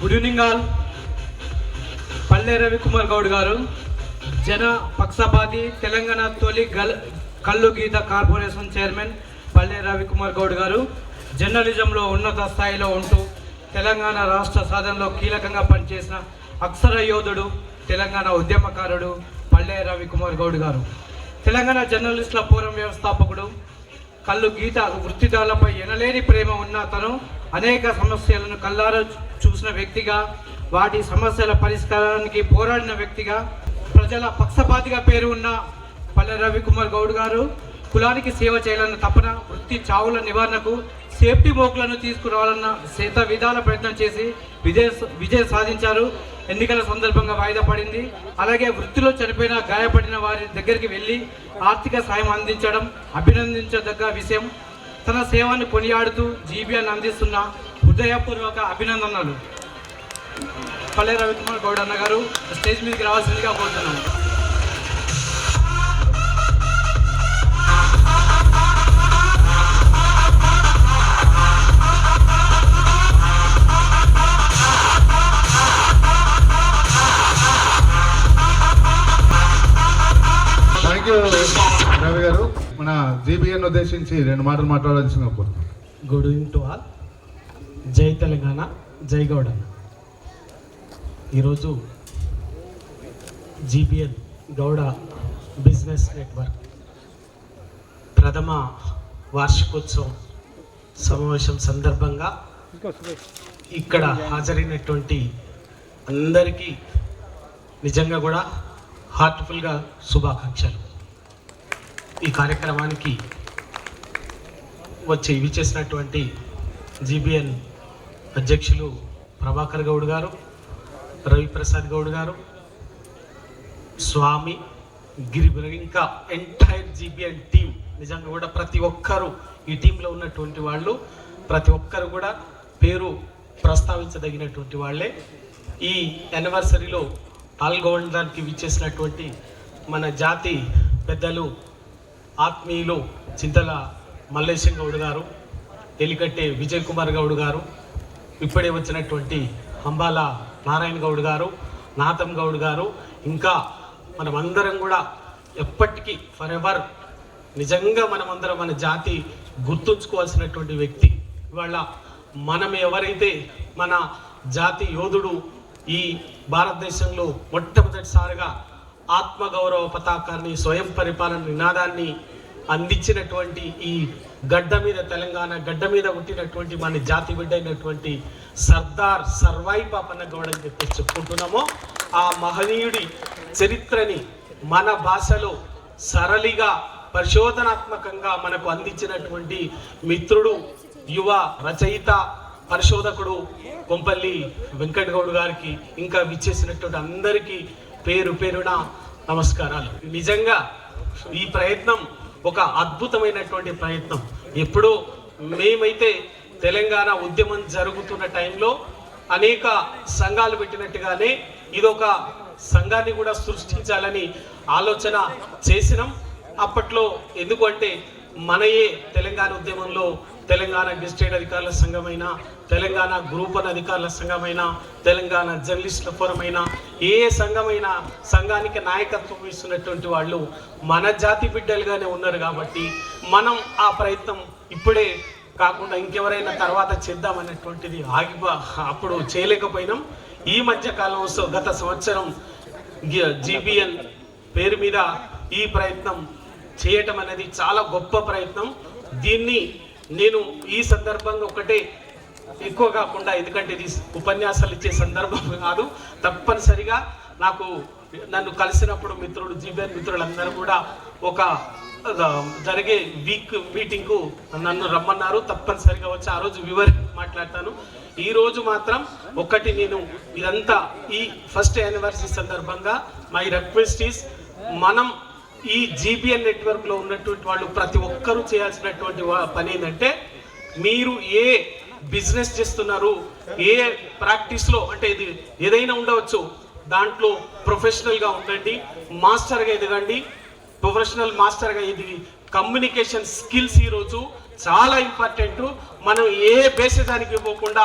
Good evening all. పల్లె రవికుమార్ గౌడ్ గారు జన పక్షపాతి తెలంగాణ తొలి కల్లు గీత కార్పొరేషన్ చైర్మన్ పల్లె రవికుమార్ గౌడ్ గారు జర్నలిజంలో ఉన్నత స్థాయిలో ఉంటూ తెలంగాణ రాష్ట్ర సాధనలో కీలకంగా పనిచేసిన అక్షర యోధుడు తెలంగాణ ఉద్యమకారుడు పల్లె రవికుమార్ గౌడ్ గారు. తెలంగాణ జర్నలిస్టుల ఫోరం వ్యవస్థాపకుడు. కల్లు గీత వృత్తిదారులపై ఎనలేని ప్రేమ ఉన్న తను అనేక సమస్యలను కళ్ళారా చూసిన వ్యక్తిగా, వాటి సమస్యల పరిష్కారానికి పోరాడిన వ్యక్తిగా, ప్రజల పక్షపాతిగా పేరు ఉన్న పల్లె రవికుమార్ గౌడ్ గారు కులానికి సేవ చేయాలన్న తపన, వృత్తి చావుల నివారణకు సేఫ్టీ మోకులను తీసుకురావాలన్న శత విధాల ప్రయత్నం చేసి విజయం సాధించారు. ఎన్నికల సందర్భంగా వాయిదా పడింది. అలాగే వృత్తిలో చనిపోయిన గాయపడిన వారి దగ్గరికి వెళ్ళి ఆర్థిక సాయం అందించడం అభినందించదగ్గ విషయం. తన సేవను కొనియాడుతూ జీబీఎన్ అందిస్తున్న హృదయపూర్వక అభినందనలు. పల్లె రవికుమార్ గౌడ్ అన్న గారు స్టేజ్ మీదకి రావాల్సిందిగా కోరుతున్నాను. రవి గారు మన జీబీఎన్ ఉద్దేశించి 2 మాటలు మాట్లాడాల్సిన కోరుతున్నాం. Good evening to all. జై తెలంగాణ, జై గౌడ. ఈరోజు జీబీఎన్ గౌడ బిజినెస్ నెట్వర్క్ ప్రథమ వార్షికోత్సవం సమావేశం సందర్భంగా ఇక్కడ హాజరైనటువంటి అందరికీ నిజంగా కూడా హార్ట్ఫుల్గా శుభాకాంక్షలు. ఈ కార్యక్రమానికి వచ్చి విచ్చేసినటువంటి జీబీఎన్ అధ్యక్షులు ప్రభాకర్ గౌడ్ గారు, రవిప్రసాద్ గౌడ్ గారు, స్వామి, గిరిబుల, ఇంకా ఎంటైర్ జీబీఎన్ టీం, నిజంగా కూడా ప్రతి ఒక్కరు ఈ టీంలో ఉన్నటువంటి వాళ్ళు ప్రతి ఒక్కరు కూడా పేరు ప్రస్తావించదగినటువంటి వాళ్ళే. ఈ యానివర్సరీలో పాల్గొనడానికి విచ్చేసినటువంటి మన జాతి పెద్దలు, ఆత్మీయులు చింతల మల్లేశం గౌడ్ గారు, ఎలికట్టే విజయ్ కుమార్ గౌడ్ గారు, ఇప్పుడే వచ్చినటువంటి అంబాల నారాయణ గౌడ్ గారు, నాతం గౌడ్ గారు, ఇంకా మనమందరం కూడా ఎప్పటికీ ఫర్ ఎవర్ నిజంగా మనమందరం మన జాతి గుర్తుంచుకోవాల్సినటువంటి వ్యక్తి. ఇవాళ మనం ఎవరైతే మన జాతి యోధుడు ఈ భారతదేశంలో మొట్టమొదటిసారిగా ఆత్మగౌరవ పతాకాన్ని, స్వయం పరిపాలన నినాదాన్ని అందించినటువంటి ఈ గడ్డ మీద, తెలంగాణ గడ్డ మీద పుట్టినటువంటి మన జాతి బిడ్డ అయినటువంటి సర్దార్ సర్వాయి పాపన్న గౌడ్ అని చెప్పి చెప్పుకుంటున్నామో, ఆ మహనీయుడి చరిత్రని మన భాషలో సరళిగా పరిశోధనాత్మకంగా మనకు అందించినటువంటి మిత్రుడు, యువ రచయిత, పరిశోధకుడు కొంపల్లి వెంకట్ గౌడ్ గారికి, ఇంకా విచ్చేసినటువంటి అందరికీ పేరు పేరున నమస్కారాలు. నిజంగా ఈ ప్రయత్నం ఒక అద్భుతమైనటువంటి ప్రయత్నం. ఎప్పుడో మేమైతే తెలంగాణ ఉద్యమం జరుగుతున్న టైంలో అనేక సంఘాలు పెట్టినట్టుగానే ఇదొక సంఘాన్ని కూడా సృష్టించాలని ఆలోచన చేసినాం. అప్పట్లో ఎందుకంటే మనయే తెలంగాణ ఉద్యమంలో తెలంగాణ గెజిటెడ్ అధికారుల సంఘమైన, తెలంగాణ గ్రూప్ వన్ అధికారుల సంఘమైన, తెలంగాణ జర్నలిస్టుల ఫోరం అయినా, ఏ సంఘమైనా సంఘానికి నాయకత్వం ఇస్తున్నటువంటి వాళ్ళు మన జాతి బిడ్డలుగానే ఉన్నారు. కాబట్టి మనం ఆ ప్రయత్నం ఇప్పుడే కాకుండా ఇంకెవరైనా తర్వాత చేద్దామనేటువంటిది అప్పుడు చేయలేకపోయినాం. ఈ మధ్య కాలం గత సంవత్సరం జీబీఎన్ పేరు మీద ఈ ప్రయత్నం చేయటం అనేది చాలా గొప్ప ప్రయత్నం. దీన్ని నేను ఈ సందర్భంగా ఒకటే ఎక్కువ కాకుండా, ఎందుకంటే ఇది ఉపన్యాసాలు ఇచ్చే సందర్భం కాదు, తప్పనిసరిగా నన్ను కలిసినప్పుడు మిత్రుడు, జీబీఎన్ మిత్రులందరూ కూడా ఒక జరిగే వీక్ మీటింగ్కు నన్ను రమ్మన్నారు. తప్పనిసరిగా వచ్చి ఆ రోజు మాట్లాడతాను. ఈ రోజు మాత్రం ఒకటి, నేను ఇదంతా ఈ ఫస్ట్ యానివర్సరీ సందర్భంగా మై రిక్వెస్ట్ ఈస్, మనం ఈ జీబీఎన్ నెట్వర్క్లో ఉన్నటువంటి వాళ్ళు ప్రతి ఒక్కరూ చేయాల్సినటువంటి పని ఏంటంటే, మీరు ఏ బిజినెస్ చేస్తున్నారు, ఏ ప్రాక్టీస్లో, అంటే ఇది ఏదైనా ఉండవచ్చు, దాంట్లో ప్రొఫెషనల్గా ఉండండి, మాస్టర్గా ఎదగండి. ప్రొఫెషనల్ మాస్టర్గా ఇది కమ్యూనికేషన్ స్కిల్స్ ఈరోజు చాలా ఇంపార్టెంట్. మనం ఏ బేసేదానికి పోకుండా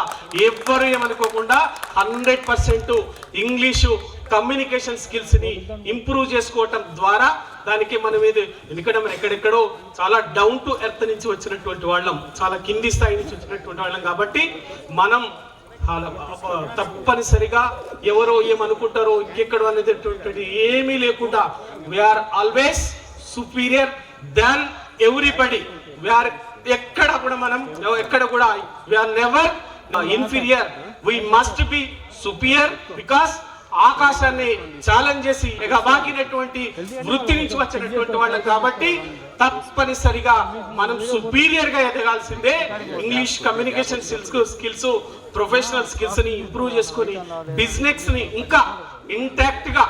ఎవ్వరు ఏమనుకోకుండా 100% ఇంగ్లీషు కమ్యూనికేషన్ స్కిల్స్ని ఇంప్రూవ్ చేసుకోవటం ద్వారా దానికి మనం ఎందుకంటే మనం ఎక్కడెక్కడో చాలా డౌన్ టు ఎర్త్ నుంచి వచ్చినటువంటి వాళ్ళం, చాలా కింది స్థాయి నుంచి వచ్చినటువంటి వాళ్ళం. కాబట్టి మనం తప్పనిసరిగా ఎవరో ఏమనుకుంటారో ఇంకెక్కడో అనేటటువంటి ఏమీ లేకుండా we are always superior than everybody. We are ఎక్కడ కూడా మనం ఎక్కడ కూడా we are never inferior. We must be superior because ఆకాశాన్ని ఛాలెంజ్ చేసి ఎగబాకినటువంటి వృత్తి నుంచి వచ్చినటువంటి వాళ్ళం. కాబట్టి తప్పనిసరిగా మనం సుపీరియర్ గా ఎదగాల్సిందే. English communication skills professional skills ని ఇంప్రూవ్ చేసుకొని బిజినెస్ ని ఇంకా ఇంటాక్ట్ గా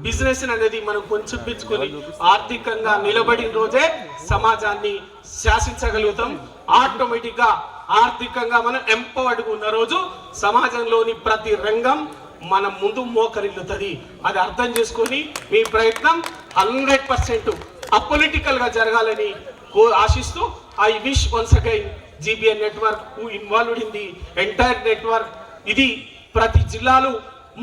బిజినెస్ అనేది మనం కొంచెంపించుకొని ఆర్థికంగా నిలబడిన రోజే సమాజాన్ని శాసించగలుగుతాం. ఆటోమేటిక్ గా ఆర్థికంగా మనం ఎంపవర్డ్గా ఉన్న రోజు సమాజంలోని ప్రతి రంగం మన ముందు మోకరిల్లుతుంది. అది అర్థం చేసుకొని మీ ప్రయత్నం 100% అపొలిటికల్ గా జరగాలని ఆశిస్తూ I wish once again GBN network who involved in the entire network ఇది ప్రతి జిల్లాలో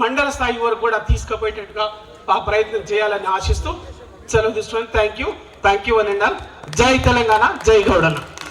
మండల స్థాయి వరకు కూడా తీసుకుపోయేటట్టుగా ఆ ప్రయత్నం చేయాలని ఆశిస్తూ సెలవు తీసుకున్నాను. Thank you one and all. జై తెలంగాణ, జై గౌడన్న.